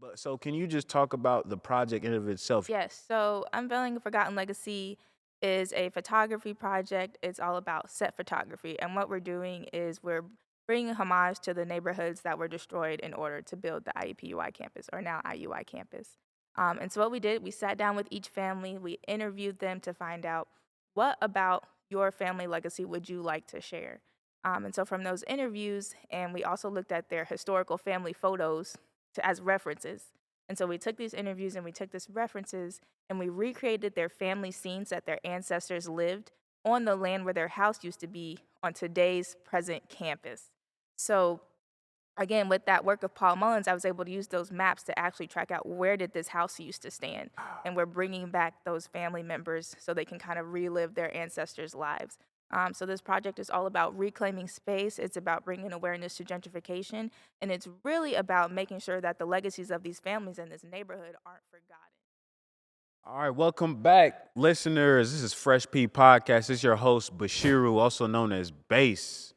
But so can you just talk about the project in of itself? Yes, so Unveiling a Forgotten Legacy is a photography project. It's all about set photography. And what we're doing is we're bringing homage to the neighborhoods that were destroyed in order to build the IUPUI campus, or now IUI campus. And so what we did, we sat down with each family, we interviewed them to find out what about your family legacy would you like to share. And so from those interviews, and we also looked at their historical family photos as references. And so we took these interviews and we took these references and we recreated their family scenes that their ancestors lived on the land where their house used to be on today's present campus. So again, with that work of Paul Mullins, I was able to use those maps to actually track out where did this house used to stand. And we're bringing back those family members so they can kind of relive their ancestors' lives. So this project is all about reclaiming space. It's about bringing awareness to gentrification, and it's really about making sure that the legacies of these families in this neighborhood aren't forgotten. All right, welcome back, listeners. This is Fresh P Podcast. This is your host, Bashiru, also known as Bass.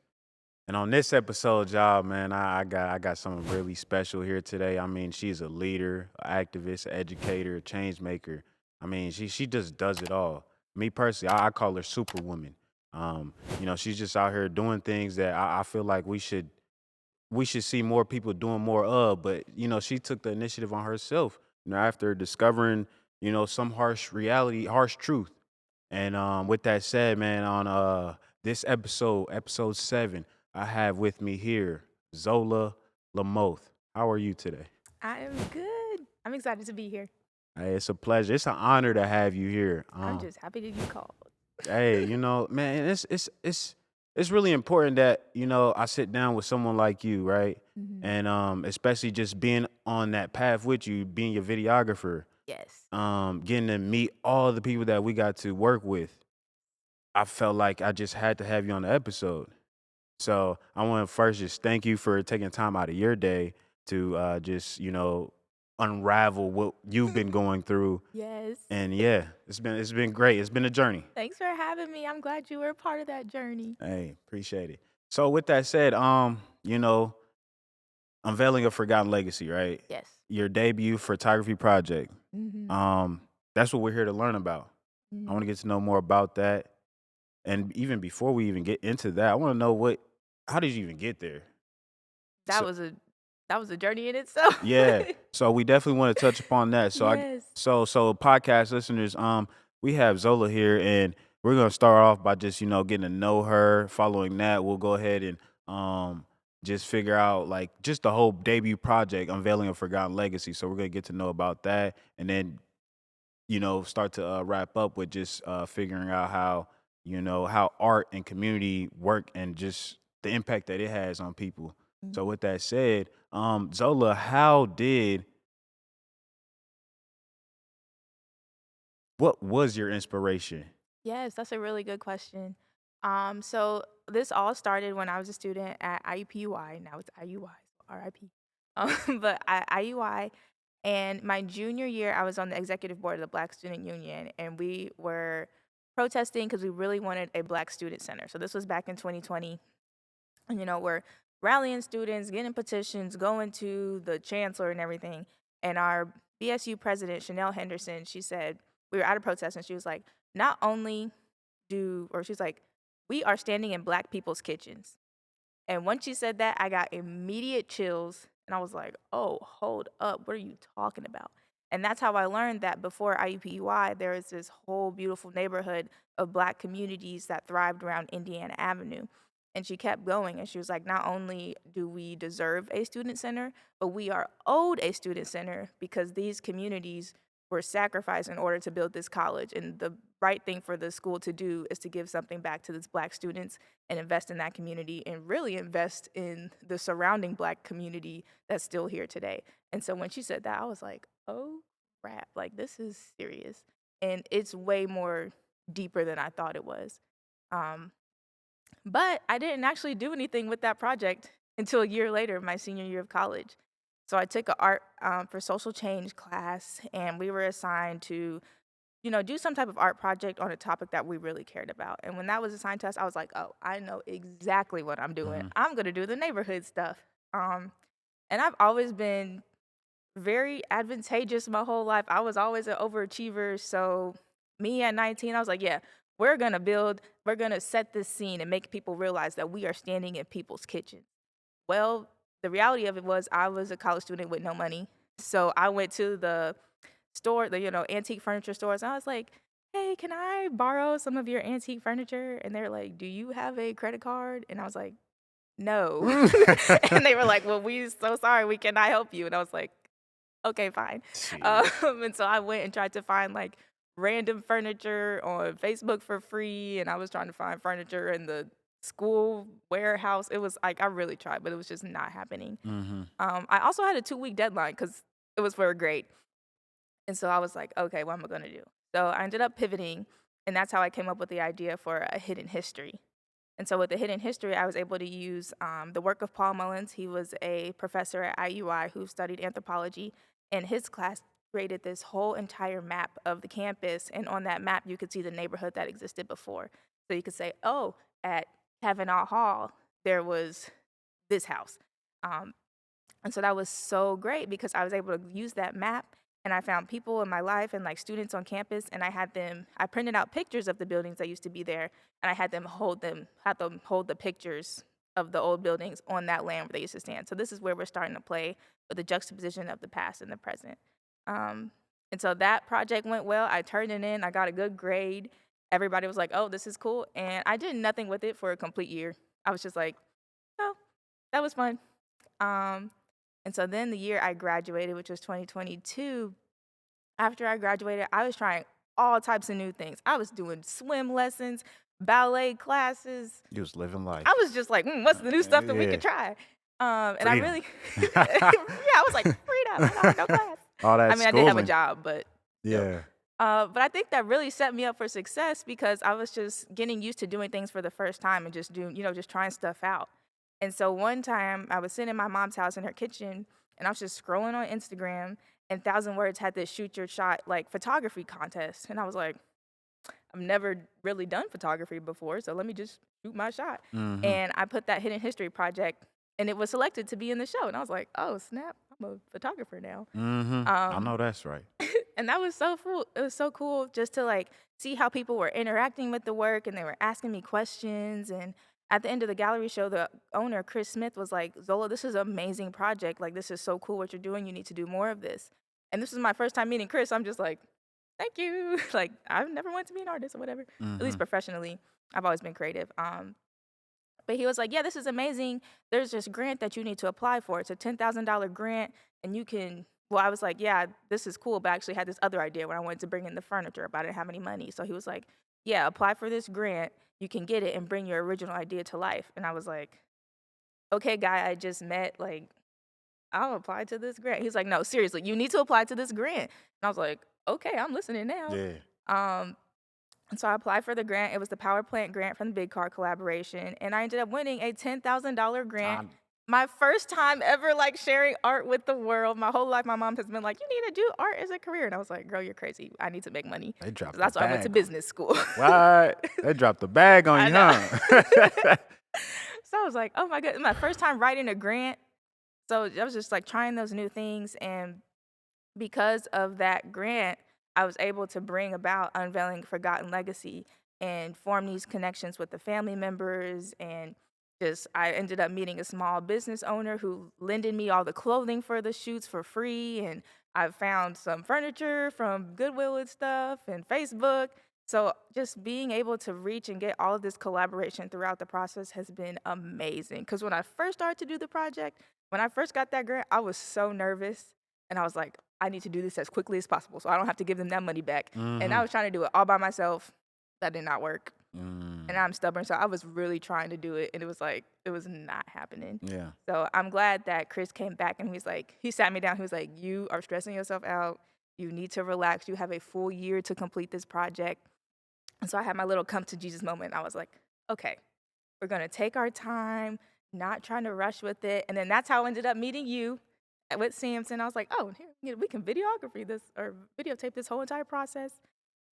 And on this episode, y'all, man, I got someone really special here today. I mean, she's a leader, an activist, an educator, a change maker. I mean, she just does it all. Me personally, I call her Superwoman. She's just out here doing things that I feel like we should see more people doing more of. But she took the initiative on herself. After discovering some harsh reality, harsh truth. And with that said, man, on this episode 7, I have with me here Zola Lamothe. How are you today? I am good. I'm excited to be here. Hey, it's a pleasure. It's an honor to have you here. I'm just happy that you called. Hey, man, it's really important that I sit down with someone like you, right? Mhm. And especially just being on that path with you, being your videographer, Yes. getting to meet all the people that we got to work with. I felt like I just had to have you on the episode. So I want to first just thank you for taking time out of your day to just unravel what you've been going through. Yes. And yeah, it's been great. It's been a journey. Thanks for having me. I'm glad you were a part of that journey. Hey, appreciate it. So with that said, unveiling a forgotten legacy, right? Yes. Your debut photography project. Mhm. Um, that's what we're here to learn about. I Mhm. want to get to know more about that. And even before we even get into that, I want to know how did you even get there? That So was a that was a journey in itself. yeah, so we definitely want to touch upon that. Yes. So podcast listeners, we have Zola here, and we're gonna start off by just getting to know her. Following that, we'll go ahead and just figure out like just the whole debut project, unveiling a forgotten legacy. So we're gonna get to know about that, and then start to wrap up with just figuring out how art and community work and just the impact that it has on people. So Mhm. with that said, Zola, what was your inspiration? Yes, that's a really good question. So this all started when I was a student at IUPUI. Now it's IUI, so RIP. But IUI, and my junior year, I was on the executive board of the Black Student Union, and we were protesting because we really wanted a Black student center. So this was back in 2020, and we're rallying students, getting petitions, going to the chancellor and everything. And our BSU president, Chanel Henderson, she said, we were at a protest, and she was like, not only she's like, we are standing in Black people's kitchens. And once she said that, I got immediate chills. And I was like, oh, hold up. What are you talking about? And that's how I learned that before IUPUI, there is this whole beautiful neighborhood of Black communities that thrived around Indiana Avenue. And she kept going. And she was like, not only do we deserve a student center, but we are owed a student center because these communities were sacrificed in order to build this college. And the right thing for the school to do is to give something back to these Black students and invest in that community and really invest in the surrounding Black community that's still here today. And so when she said that, I was like, oh crap, like this is serious. And it's way more deeper than I thought it was. Um, but I didn't actually do anything with that project until a year later, my senior year of college. So I took a art for social change class, and we were assigned to do some type of art project on a topic that we really cared about. And when that was assigned to us, I was like, oh, I know exactly what I'm doing. Hmm. I'm going to do the neighborhood stuff. And I've always been very advantageous my whole life. I was always an overachiever. So me at 19, I was like, yeah, we're going to set this scene and make people realize that we are standing in people's kitchens. Well, the reality of it was I was a college student with no money. So I went to the store, antique furniture stores. And I was like, hey, can I borrow some of your antique furniture? And they're like, do you have a credit card? And I was like, no. And they were like, well, we're so sorry. We cannot help you. And I was like, okay, fine. Shit. And so I went and tried to find like random furniture on Facebook for free. And I was trying to find furniture in the school warehouse. It was like, I really tried, but it was just not happening. I also had a 2-week deadline because it was for a grade. And so I was like, okay, what am I going to do? So I ended up pivoting, and that's how I came up with the idea for a hidden history. And so with the hidden history, I was able to use the work of Paul Mullins. He was a professor at IUI who studied anthropology, and his class created this whole entire map of the campus. And on that map, you could see the neighborhood that existed before. So you could say, oh, at Kavanaugh Hall, there was this house. And so that was so great because I was able to use that map, and I found people in my life and like students on campus, and I printed out pictures of the buildings that used to be there, and I had them hold the pictures of the old buildings on that land where they used to stand. So this is where we're starting to play with the juxtaposition of the past and the present. And so that project went well. I turned it in. I got a good grade. Everybody was like, oh, this is cool. And I did nothing with it for a complete year. I was just like, oh, that was fun. And so then the year I graduated, which was 2022, after I graduated, I was trying all types of new things. I was doing swim lessons, ballet classes. You was living life. I was just like, what's the new stuff that we could try? And I really, I was like, freedom, I don't have no class. All that I mean, I did have a job, but. Yeah. But I think that really set me up for success because I was just getting used to doing things for the first time and just just trying stuff out. And so one time I was sitting in my mom's house in her kitchen, and I was just scrolling on Instagram, and 1,000 Words had this shoot your shot like photography contest. And I was like, I've never really done photography before, so let me just shoot my shot. And I put that hidden history project, and it was selected to be in the show. And I was like, oh, snap, I'm a photographer now. I know that's right. And that was so cool. It was so cool just to like see how people were interacting with the work, and they were asking me questions. And at the end of the gallery show, the owner, Chris Smith, was like, Zola, this is an amazing project. Like, this is so cool what you're doing. You need to do more of this. And this was my first time meeting Chris. I'm just like, thank you. Like, I've never wanted to be an artist or whatever, at least professionally. I've always been creative. But he was like, yeah, this is amazing. There's this grant that you need to apply for. It's a $10,000 grant, and you can, well, I was like, yeah, this is cool, but I actually had this other idea when I wanted to bring in the furniture, but I didn't have any money. So he was like, yeah, apply for this grant. You can get it and bring your original idea to life. And I was like, okay, guy I just met, like, I'll apply to this grant. He's like, no, seriously, you need to apply to this grant. And I was like, okay, I'm listening now. Yeah. And so I applied for the grant. It was the power plant grant from the Big Car collaboration. And I ended up winning a $10,000 grant. My first time ever like sharing art with the world. My whole life, my mom has been like, you need to do art as a career. And I was like, girl, you're crazy. I need to make money. They dropped That's the why I went to business school. What? They dropped the bag on you, huh? So I was like, oh my God, my first time writing a grant. So I was just like trying those new things. And because of that grant, I was able to bring about Unveiling Forgotten Legacy and form these connections with the family members. And just I ended up meeting a small business owner who lended me all the clothing for the shoots for free. And I found some furniture from Goodwill and stuff and Facebook. So just being able to reach and get all of this collaboration throughout the process has been amazing. Because when I first started to do the project, when I first got that grant, I was so nervous. And I was like, I need to do this as quickly as possible so I don't have to give them that money back. And I was trying to do it all by myself. That did not work. And I'm stubborn, so I was really trying to do it, and it was not happening. Yeah. So I'm glad that Chris came back, and he sat me down. He was like, you are stressing yourself out. You need to relax. You have a full year to complete this project. And so I had my little come to Jesus moment. I was like, okay, we're going to take our time, not trying to rush with it. And then that's how I ended up meeting you with Samson. I was like, oh, here, we can videotape this whole entire process.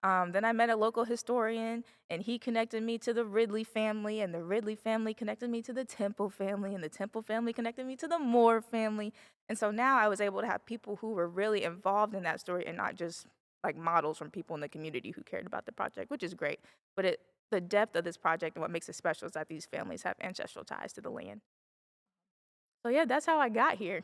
Then I met a local historian, and he connected me to the Ridley family, and the Ridley family connected me to the Temple family, and the Temple family connected me to the Moore family. And so now I was able to have people who were really involved in that story and not just like models from people in the community who cared about the project, which is great. But the depth of this project and what makes it special is that these families have ancestral ties to the land. So yeah, that's how I got here.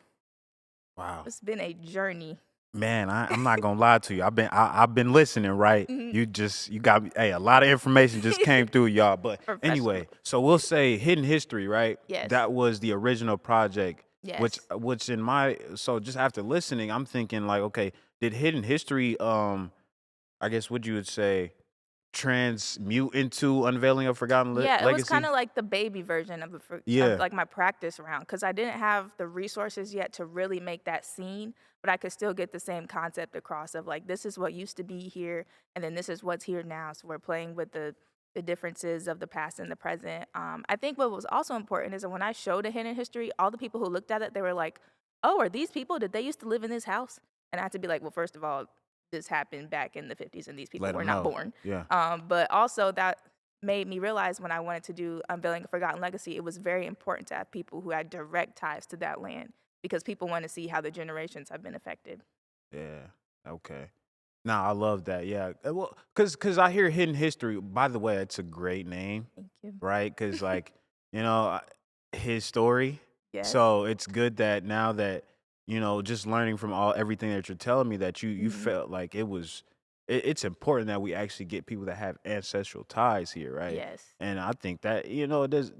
Wow. It's been a journey. Man, I'm not gonna lie to you. I've been listening, right? Mhm. You got me. Hey, a lot of information just came through, y'all. But Professional. anyway, so we'll say Hidden History, right? Yes. That was the original project. Yes. Which in my so just after listening, I'm thinking like, okay, did Hidden History I guess what you would say transmute into Unveiling a Forgotten Yeah, it was Legacy? kinda like the baby version of of, Yeah. like, my practice round, because I didn't have the resources yet to really make that scene, but I could still get the same concept across of, like, this is what used to be here, and then this is what's here now, so we're playing with the differences of the past and the present. I think what was also important is that when I showed a hidden history, all the people who looked at it, they were like, "Oh, are these people? Did they used to live in this house?" And I had to be like, "Well, first of all, this happened back in the '50s, and these people Let were them not know. born." Yeah. But also that made me realize when I wanted to do Unveiling a Forgotten Legacy, it was very important to have people who had direct ties to that land because people want to see how the generations have been affected. Yeah. Okay. Nah, I love that. Yeah. Well, cause I hear Hidden History. By the way, it's a great name, Thank you. right? Cause like, you know, his story. Yes. So it's good that now that just learning from everything that you're telling me that you Mhm. felt like it's important that we actually get people that have ancestral ties here, right? Yes. And I think that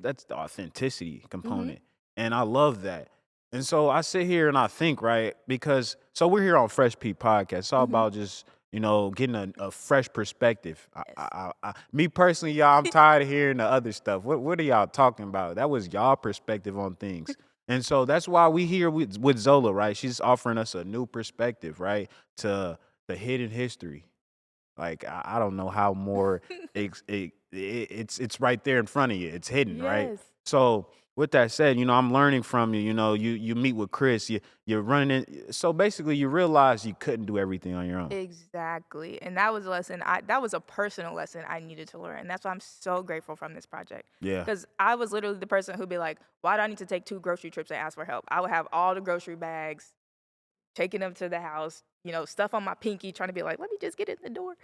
that's the authenticity Mhm. component, and I love that. And so I sit here and I think, right, because so we're here on Fresh Pete Podcast. It's all Mhm. about just getting a fresh perspective. Yes. Me personally, y'all, I'm tired of hearing the other stuff. What are y'all talking about? That was y'all perspective on things. And so that's why we here with Zola, right? She's offering us a new perspective, right, to the hidden history. Like I don't know how more it's right there in front of you. It's hidden, right? Yes. So with that said, I'm learning from you. You meet with Chris. You're running in. So basically, you realize you couldn't do everything on your own. Exactly. And that was a lesson that was a personal lesson I needed to learn. And that's why I'm so grateful from this project. Yeah. Because I was literally the person who'd be like, why do I need to take 2 grocery trips and ask for help? I would have all the grocery bags, taking them to the house, stuff on my pinky, trying to be like, let me just get in the door.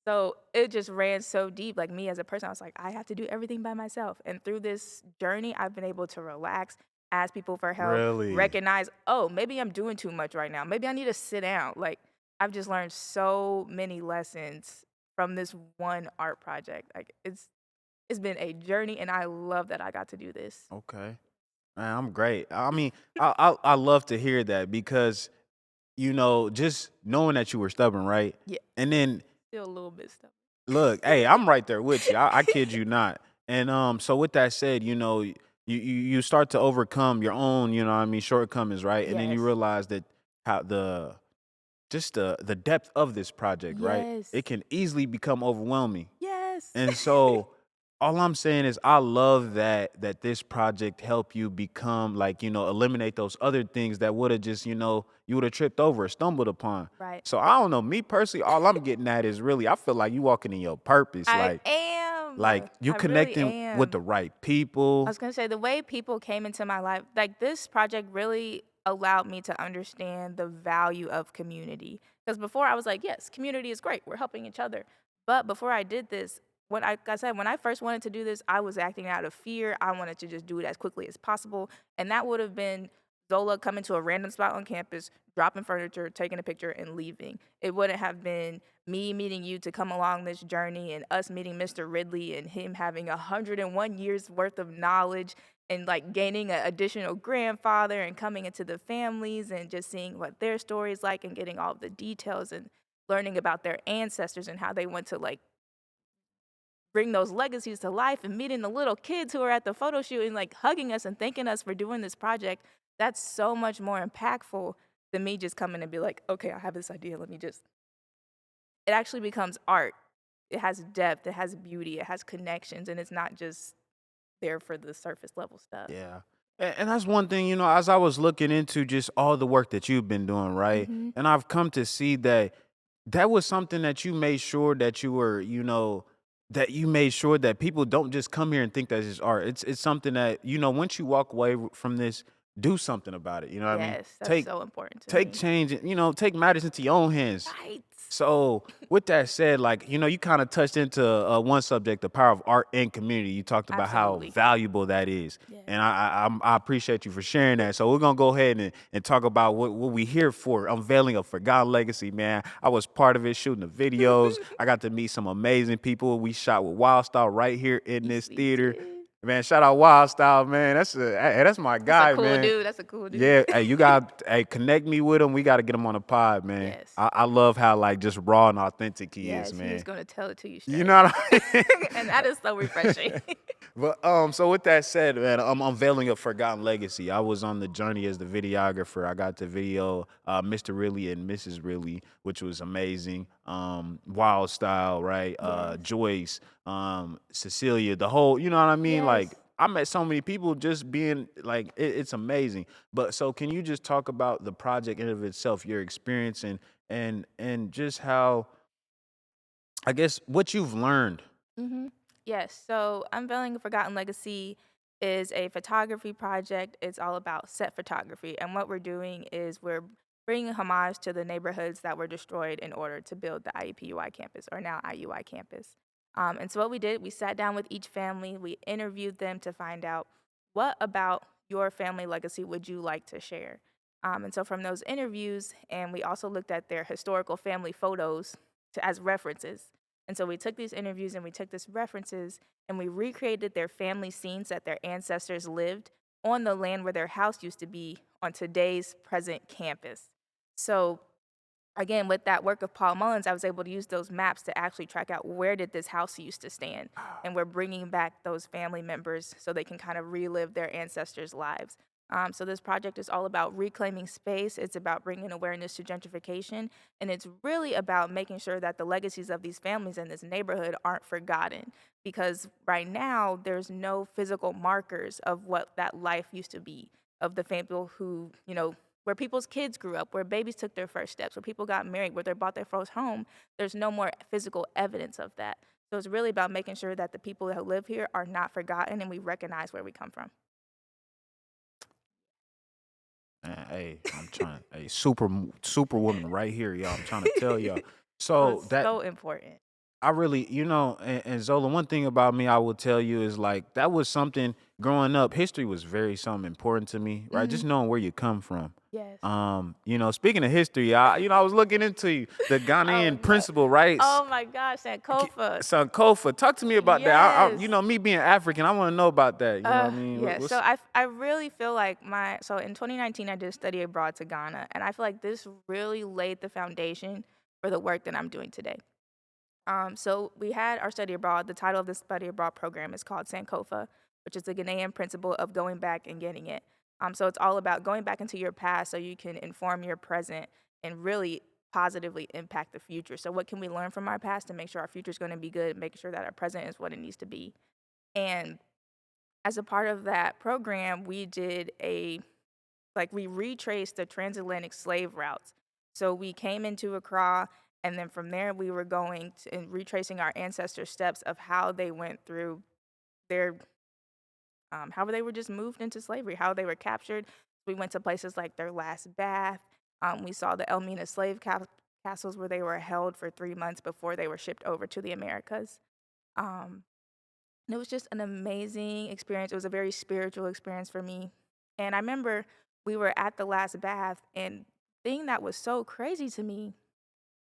So it just ran so deep. Like me as a person, I was like, I have to do everything by myself. And through this journey, I've been able to relax, ask people for help, Really. recognize, oh, maybe I'm doing too much right now. Maybe I need to sit down. Like I've just learned so many lessons from this one art project. Like it's been a journey, and I love that I got to do this. Okay. Man, I'm great. I mean, I love to hear that because just knowing that you were stubborn, right? Yeah, And then still a little bit stuff. look, hey, I'm right there with you. I kid you not. And so with that said, you start to overcome your own, what I mean, shortcomings, right? And then you Yes. realize that how the depth of this project, right? Yes. It can easily become overwhelming. Yes. And so all I'm saying is I love that this project helped you become like, eliminate those other things that would have just, you would have tripped over or stumbled upon. Right. So I don't know, me personally, all I'm getting at is really I feel like you walking in your purpose. I Like am. like you I really connecting with am. the right I people. was gonna say the way people came into my life, like this project really allowed me to understand the value of community. Because before I was like, yes, community is great. We're helping each other. But before I did this, like I said, when I first wanted to do this, I was acting out of fear. I wanted to just do it as quickly as possible. And that would have been Zola coming to a random spot on campus, dropping furniture, taking a picture, and leaving. It wouldn't have been me meeting you to come along this journey and us meeting Mr. Ridley and him having 101 years worth of knowledge and like gaining an additional grandfather and coming into the families and just seeing what their story is like and getting all of the details and learning about their ancestors and how they went to like bring those legacies to life and meeting the little kids who are at the photo shoot and like hugging us and thanking us for doing this project. That's so much more impactful than me just coming and be like, okay, I have this idea. Let me just. It actually becomes art. It has depth, it has beauty, it has connections, and it's not just there for the surface level stuff. Yeah. And that's one thing, as I was looking into just all the work that you've been doing, right? Mhm. And I've come to see that that was something that you made sure that you were, that you made sure that people don't just come here and think that it's art. It's something that, once you walk away from this, do something about it. You know what I mean? Yes, that's Take so important to take me. change, take matters into your own hands. Right. So with that said, like, you kind of touched into one subject, the power of art and community. You talked about how Absolutely. valuable that is. Yes. And I appreciate you for sharing that. So we're going to go ahead and talk about what we here for, Unveiling a Forgotten Legacy, man. I was part of it, shooting the videos. I got to meet some amazing people. We shot with Wild Style right here in this We theater. did. Man, shout out Wild Style, man. That's my That's guy, a cool man. dude. That's a cool dude. Yeah, hey, you got connect me with him. We got to get him on the pod, man. Yes. I love how like just raw and authentic he Yes, is, he man. is going to tell it to you straight. You know what I mean? And that is so refreshing. But so with that said, man, I'm unveiling a forgotten legacy. I was on the journey as the videographer. I got to video Mr. Really and Mrs. Really, which was amazing. Wild Style, right? Yes. Joyce, Cecilia, the whole, you know what I mean? Like Yes. I met so many people just being like, it's amazing. But so can you just talk about the project in of itself, your experience and just how, I guess, what you've learned? Mm-hmm. Yes. So, Unveiling a Forgotten Legacy is a photography project. It's all about set photography. And what we're doing is we're bringing homage to the neighborhoods that were destroyed in order to build the IUPUI campus, or now IUI campus. And so, what we did, we sat down with each family, we interviewed them to find out what about your family legacy would you like to share. And so, from those interviews, and we also looked at their historical family photos as references. And so we took these interviews and we took these references and we recreated their family scenes that their ancestors lived on the land where their house used to be on today's present campus. So again, with that work of Paul Mullins, I was able to use those maps to actually track out where did this house used to stand. And we're bringing back those family members so they can kind of relive their ancestors' lives. So this project is all about reclaiming space. It's about bringing awareness to gentrification. And it's really about making sure that the legacies of these families in this neighborhood aren't forgotten. Because right now, there's no physical markers of what that life used to be, of the people who, where people's kids grew up, where babies took their first steps, where people got married, where they bought their first home. There's no more physical evidence of that. So it's really about making sure that the people that live here are not forgotten and we recognize where we come from. Man, hey, I'm trying. Hey, superwoman right here, y'all. I'm trying to tell y'all. So It's that so important. I really, and Zola, one thing about me I will tell you is like that was something growing up. History was very something important to me, right? Just knowing where you come from. Yes. Speaking of history, I was looking into the Ghanaian no. principle, right? Oh my gosh, Sankofa. Sankofa, talk to me about that. Yes. Me being African, I want to know about that. You know what I mean? Yeah, so I really feel like so in 2019 I did a study abroad to Ghana, and I feel like this really laid the foundation for the work that I'm doing today. So we had our study abroad. The title of the study abroad program is called Sankofa, which is the Ghanaian principle of going back and getting it. So it's all about going back into your past so you can inform your present and really positively impact the future. So what can we learn from our past to make sure our future is going to be good, making sure that our present is what it needs to be. And as a part of that program, we did we retraced the transatlantic slave routes. So we came into Accra, and then from there we were going to, and retracing our ancestors' steps of how they went through their, how they were just moved into slavery, how they were captured. We went to places like their last bath. We saw the Elmina slave castles where they were held for 3 months before they were shipped over to the Americas. Um, and it was just an amazing experience. It was a very spiritual experience for me. And I remember we were at the last bath, and the thing that was so crazy to me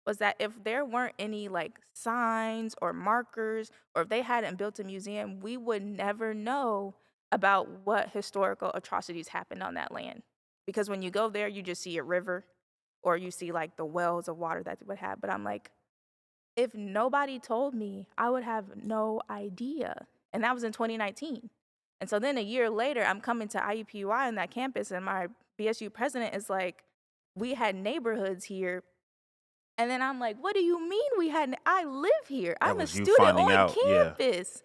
was that if there weren't any like signs or markers, or if they hadn't built a museum, we would never know about what historical atrocities happened on that land. Because when you go there, you just see a river or you see like the wells of water that they would have. But I'm like, if nobody told me, I would have no idea. And that was in 2019. And so then a year later, I'm coming to IUPUI on that campus, and my BSU president is like, we had neighborhoods here. And then I'm like, what do you mean we had? I live here. That I'm a was you student finding on out, yeah. campus.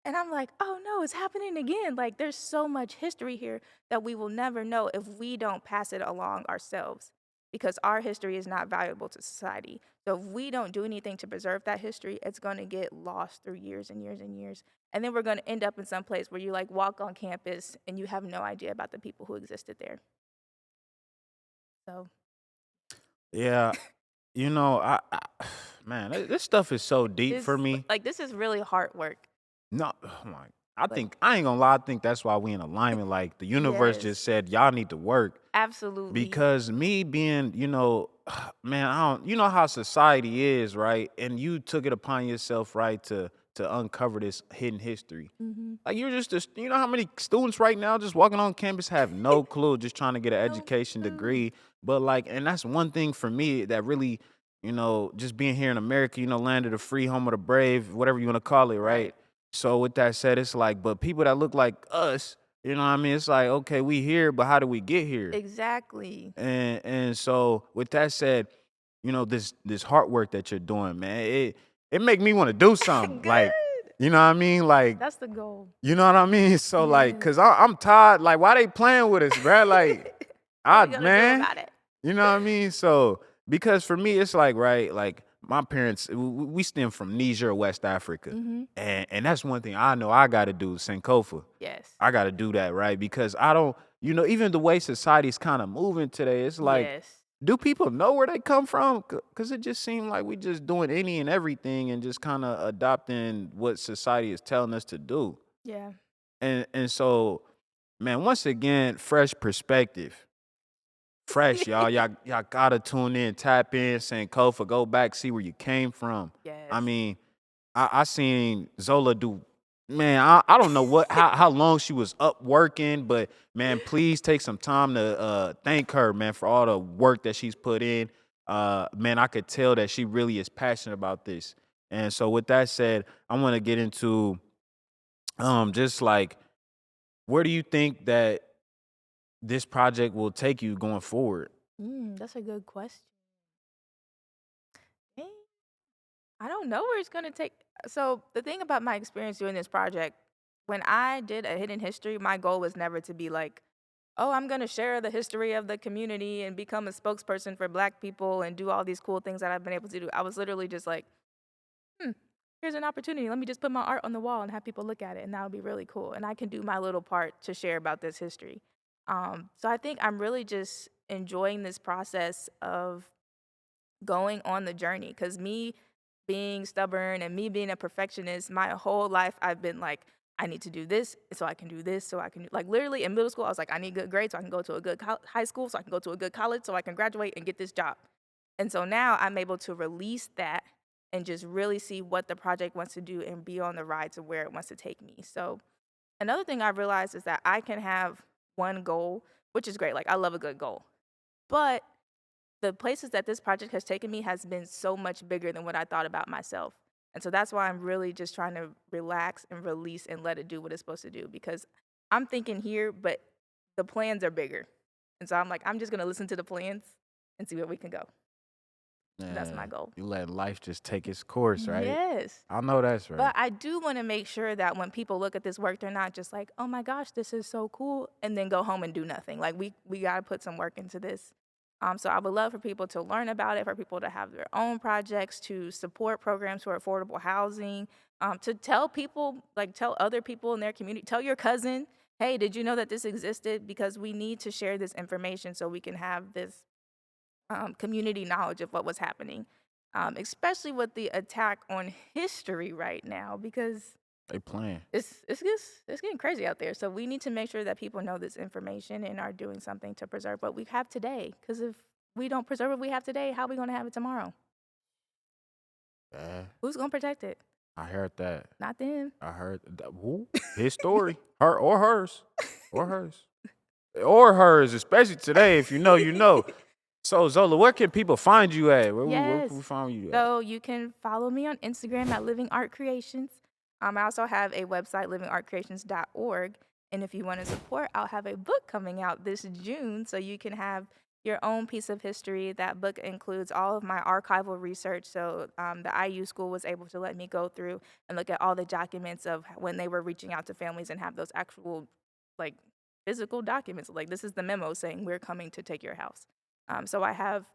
And I'm like, oh no, it's happening again. Like, there's so much history here that we will never know if we don't pass it along ourselves. because our history is not valuable to society. So if we don't do anything to preserve that history, it's going to get lost through years and years and years. And then we're going to end up in some place where you like walk on campus and you have no idea about the people who existed there. So Yeah, man, this stuff is so deep this for me. like this is really hard work. No, oh my, I Like think I ain't gonna lie. I think that's why we in alignment. Like the universe yes, just said, y'all need to work. absolutely. Because me being, man, I don't, you know how society is, right? And you took it upon yourself, right, to uncover this hidden history. Hmm. Like you're just, you know how many students right now just walking on campus have no clue, just trying to get an No education clue. degree. But like, and that's one thing for me that really, just being here in America, land of the free, home of the brave, whatever you want to call it, right? Right. So with that said, it's like, but people that look like us, you know what I mean? It's like, okay, we here, but how did we get here? Exactly. And so with that said, this hard work that you're doing, man, it make me want to do something. Like, Good. you know what I mean? Like, That's the goal. you know what I mean? So like, Yes. cause I'm tired. Like, why they playing with us, bruh? Like, What we gonna do man, about it? you know what I mean? So because for me, it's like, right, like my parents, we stem from Niger, West Africa, Hmm. and that's one thing I know I got to do, Sankofa. Yes. I got to do that, right? Because I don't, even the way society's kind of moving today, it's like, Yes. do people know where they come from? Because it just seemed like we just doing any and everything and just kind of adopting what society is telling us to do. Yeah. And so, man, once again, fresh perspective. Fresh, y'all. Y'all gotta tune in, tap in, Sankofa, go back, see where you came from. I Yes. mean, I seen Zola do. Man, I don't know how long she was up working, but man, please take some time to thank her, man, for all the work that she's put in. Man, I could tell that she really is passionate about this. And so, with that said, I want to get into just like where do you think that this project will take you going forward? That's a good question. Eh, I don't know where it's gonna take. So the thing about my experience doing this project, when I did a hidden history, my goal was never to be like, oh, I'm gonna share the history of the community and become a spokesperson for Black people and do all these cool things that I've been able to do. I was literally just like, hmm, here's an opportunity. Let me just put my art on the wall and have people look at it, and that would be really cool. And I can do my little part to share about this history. So I think I'm really just enjoying this process of going on the journey, because me being stubborn and me being a perfectionist, my whole life I've been like, I need to do this so I can do this so I can do, like literally in middle school I was like, I need good grades so I can go to a good high school so I can go to a good college so I can graduate and get this job. And so now I'm able to release that and just really see what the project wants to do and be on the ride to where it wants to take me. So another thing I've realized is that I can have one goal, which is great. Like I love a good goal. But the places that this project has taken me has been so much bigger than what I thought about myself. And so that's why I'm really just trying to relax and release and let it do what it's supposed to do, because I'm thinking here, but the plans are bigger. And so I'm like, I'm just going to listen to the plans and see where we can go. And that's my Man, goal. you let life just take its course, right? Yes. I know that's right. But I do want to make sure that when people look at this work, they're not just like, oh my gosh, this is so cool, and then go home and do nothing. Like we got to put some work into this. So I would love for people to learn about it, for people to have their own projects, to support programs for affordable housing, to tell people, like tell other people in their community, tell your cousin, hey, did you know that this existed? Because we need to share this information so we can have this community knowledge of what was happening, especially with the attack on history right now, because They playing. it's getting crazy out there. So we need to make sure that people know this information and are doing something to preserve what we have today. Because if we don't preserve what we have today, how are we going to have it tomorrow? Yeah, Who's going to protect it? I heard that. Not them. I heard that. Who? His story. Her or hers. Or hers. Or hers, especially today. If you know, you know. So Zola, where can people find you at? Where can we Yes. find you at? So you can follow me on Instagram at Living Art Creations. I also have a website, livingartcreations.org. And if you want to support, I'll have a book coming out this June, so you can have your own piece of history. That book includes all of my archival research. So the IU school was able to let me go through and look at all the documents of when they were reaching out to families and have those actual, like, physical documents. Like, this is the memo saying we're coming to take your house. So I have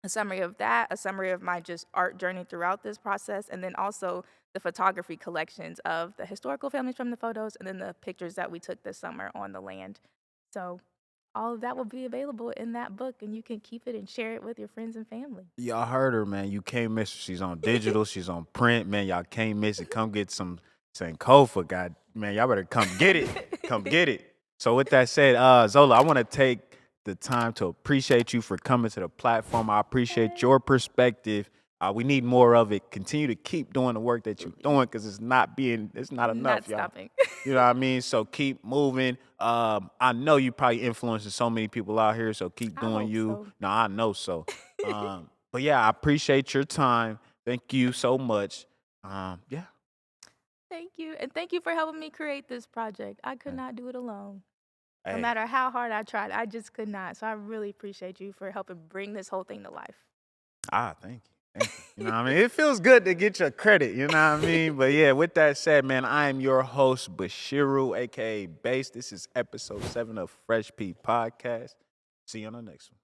a summary of that, a summary of my just art journey throughout this process, and then also the photography collections of the historical families from the photos, and then the pictures that we took this summer on the land. So all of that will be available in that book, and you can keep it and share it with your friends and family. Y'all heard her, man. You can't miss her. She's on digital. She's on print, man. Y'all can't miss it. Come get some Sankofa, God, man. Y'all better come get it. Come get it. So with that said, Zola, I want to take the time to appreciate you for coming to the platform. I appreciate your perspective. We need more of it. Continue to keep doing the work that you're doing because it's not enough, Not y'all. stopping. You know what I mean? So keep moving. I know you probably influencing so many people out here, so keep I doing hope you. so. No, I know so. But yeah, I appreciate your time. Thank you so much. Yeah. Thank you. And thank you for helping me create this project. I could Hey. not do it alone. No Hey. matter how hard I tried, I just could not. So I really appreciate you for helping bring this whole thing to life. Thank you. Thank you. You know what I mean? It feels good to get your credit, you know what I mean? But yeah, with that said, man, I am your host, Bashiru, aka Bass. This is episode 7 of Fresh P Podcast. See you on the next one.